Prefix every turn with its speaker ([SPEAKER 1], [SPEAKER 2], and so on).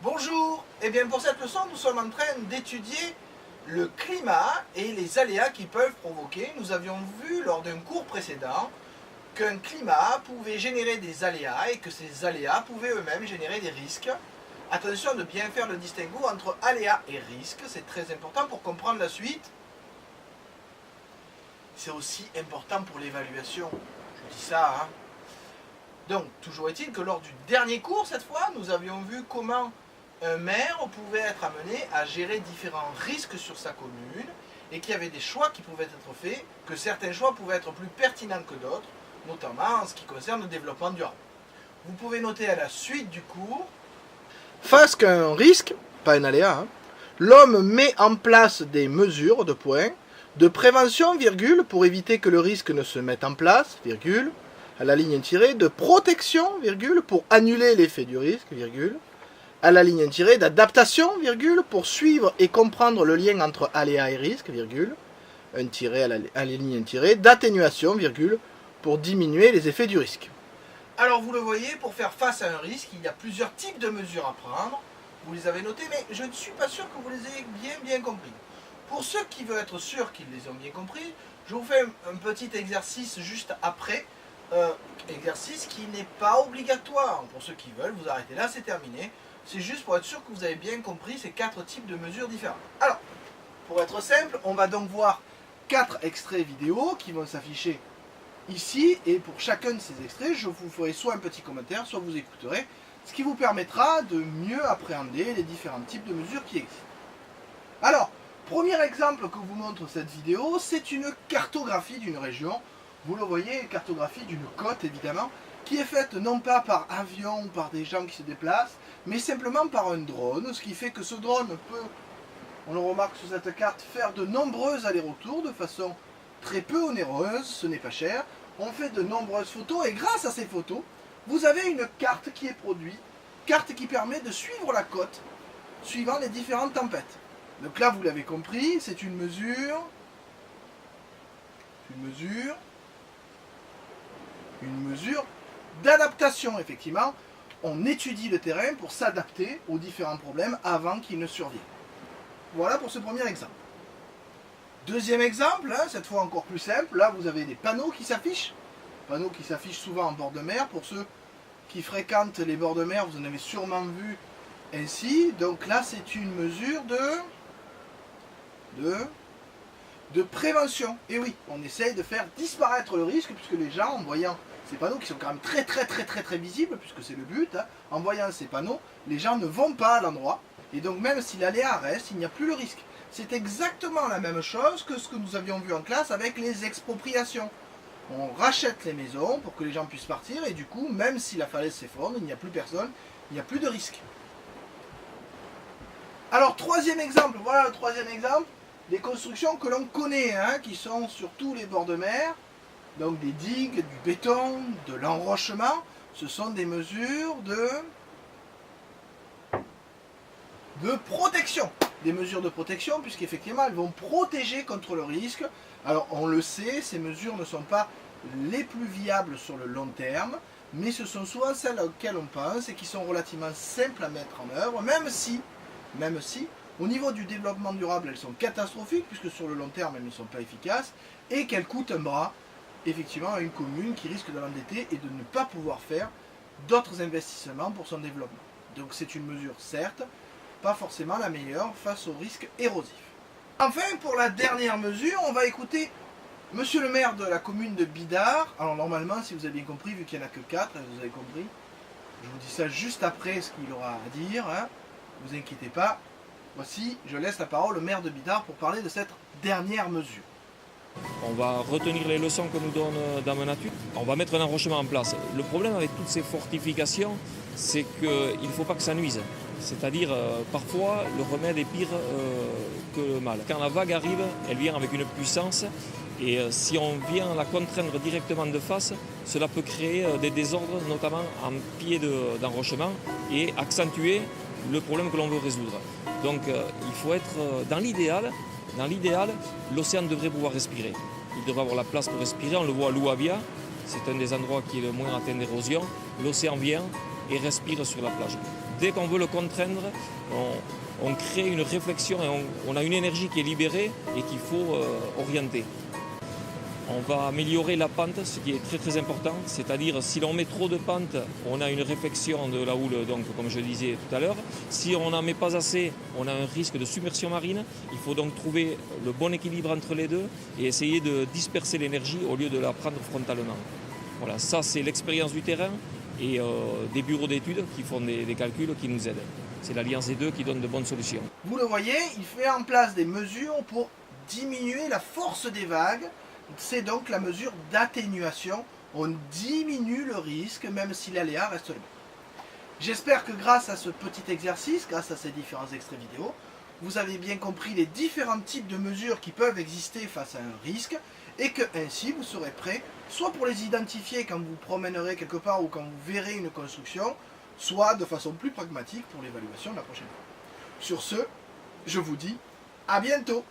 [SPEAKER 1] Bonjour. Eh bien pour cette leçon, nous sommes en train d'étudier le climat et les aléas qui peuvent provoquer. Nous avions vu lors d'un cours précédent qu'un climat pouvait générer des aléas et que ces aléas pouvaient eux-mêmes générer des risques. Attention de bien faire le distinguo entre aléas et risques, c'est très important pour comprendre la suite. C'est aussi important pour l'évaluation, je dis ça. Donc, toujours est-il que lors du dernier cours, cette fois, nous avions vu comment un maire pouvait être amené à gérer différents risques sur sa commune et qu'il y avait des choix qui pouvaient être faits, que certains choix pouvaient être plus pertinents que d'autres, notamment en ce qui concerne le développement durable. Vous pouvez noter à la suite du cours. Face à un risque, pas un aléa, l'homme met en place des mesures de prévention, pour éviter que le risque ne se mette en place, à la ligne tirée, de protection, pour annuler l'effet du risque, à la ligne tirée, d'adaptation, pour suivre et comprendre le lien entre aléa et risque, un tiré à la ligne tirée, d'atténuation, pour diminuer les effets du risque. Alors vous le voyez, pour faire face à un risque, il y a plusieurs types de mesures à prendre. Vous les avez notées, mais je ne suis pas sûr que vous les ayez bien compris. Pour ceux qui veulent être sûrs qu'ils les ont bien compris, je vous fais un petit exercice juste après. Exercice qui n'est pas obligatoire. Pour ceux qui veulent, vous arrêtez là, c'est terminé. C'est juste pour être sûr que vous avez bien compris ces 4 types de mesures différentes. Alors, pour être simple, on va donc voir 4 extraits vidéo qui vont s'afficher ici, et pour chacun de ces extraits, je vous ferai soit un petit commentaire, soit vous écouterez, ce qui vous permettra de mieux appréhender les différents types de mesures qui existent. Alors, premier exemple que vous montre cette vidéo, c'est une cartographie d'une région. Vous le voyez, une cartographie d'une côte évidemment, qui est faite non pas par avion ou par des gens qui se déplacent, mais simplement par un drone, ce qui fait que ce drone peut, on le remarque sur cette carte, faire de nombreux allers-retours de façon très peu onéreuse, ce n'est pas cher. On fait de nombreuses photos et grâce à ces photos, vous avez une carte qui est produite, carte qui permet de suivre la côte, suivant les différentes tempêtes. Donc là, vous l'avez compris, c'est une mesure d'adaptation, effectivement. On étudie le terrain pour s'adapter aux différents problèmes avant qu'ils ne surviennent. Voilà pour ce premier exemple. Deuxième exemple, cette fois encore plus simple, là vous avez des panneaux qui s'affichent. Panneaux qui s'affichent souvent en bord de mer. Pour ceux qui fréquentent les bords de mer, vous en avez sûrement vu ainsi. Donc là, c'est une mesure de prévention. Et oui, on essaye de faire disparaître le risque, puisque les gens, en voyant ces panneaux qui sont quand même très visibles, puisque c'est le but, en voyant ces panneaux, les gens ne vont pas à l'endroit. Et donc même si l'aléa reste, il n'y a plus le risque. C'est exactement la même chose que ce que nous avions vu en classe avec les expropriations. On rachète les maisons pour que les gens puissent partir, et du coup, même si la falaise s'effondre, il n'y a plus personne, il n'y a plus de risque. Alors, troisième exemple, voilà le troisième exemple, des constructions que l'on connaît, qui sont sur tous les bords de mer, donc des digues, du béton, de l'enrochement. Ce sont des mesures de protection. Des mesures de protection, puisqu'effectivement, elles vont protéger contre le risque. Alors, on le sait, ces mesures ne sont pas les plus viables sur le long terme, mais ce sont souvent celles auxquelles on pense et qui sont relativement simples à mettre en œuvre, même si, au niveau du développement durable, elles sont catastrophiques, puisque sur le long terme, elles ne sont pas efficaces, et qu'elles coûtent un bras, effectivement, à une commune qui risque de l'endetter et de ne pas pouvoir faire d'autres investissements pour son développement. Donc c'est une mesure, certes, pas forcément la meilleure face au risque érosif. Enfin, pour la dernière mesure, on va écouter monsieur le maire de la commune de Bidart. Alors normalement, si vous avez bien compris, vu qu'il n'y en a que 4, vous avez compris, je vous dis ça juste après ce qu'il aura à dire, ne vous inquiétez pas. Voici, je laisse la parole au maire de Bidart pour parler de cette dernière mesure.
[SPEAKER 2] On va retenir les leçons que nous donne Dame Nature. On va mettre un enrochement en place. Le problème avec toutes ces fortifications, c'est qu'il ne faut pas que ça nuise. C'est-à-dire, parfois, le remède est pire que le mal. Quand la vague arrive, elle vient avec une puissance. Et si on vient la contraindre directement de face, cela peut créer des désordres, notamment en pied d'enrochement, et accentuer le problème que l'on veut résoudre. Donc, il faut être dans l'idéal. Dans l'idéal, l'océan devrait pouvoir respirer. Il devrait avoir la place pour respirer. On le voit à Louavia, c'est un des endroits qui est le moins atteint d'érosion. L'océan vient et respire sur la plage. dès qu'on veut le contraindre, on crée une réflexion et on a une énergie qui est libérée et qu'il faut orienter. On va améliorer la pente, ce qui est très très important, c'est-à-dire si l'on met trop de pente, on a une réflexion de la houle, donc, comme je disais tout à l'heure. Si on n'en met pas assez, on a un risque de submersion marine. Il faut donc trouver le bon équilibre entre les deux et essayer de disperser l'énergie au lieu de la prendre frontalement. Voilà, ça c'est l'expérience du terrain et des bureaux d'études qui font des calculs qui nous aident. C'est l'alliance des deux qui donne de bonnes solutions.
[SPEAKER 1] Vous le voyez, il fait en place des mesures pour diminuer la force des vagues. C'est donc la mesure d'atténuation. On diminue le risque même si l'aléa reste le même. J'espère que grâce à ce petit exercice, grâce à ces différents extraits vidéo, vous avez bien compris les différents types de mesures qui peuvent exister face à un risque et que ainsi vous serez prêt soit pour les identifier quand vous promènerez quelque part ou quand vous verrez une construction, soit de façon plus pragmatique pour l'évaluation de la prochaine fois. Sur ce, je vous dis à bientôt.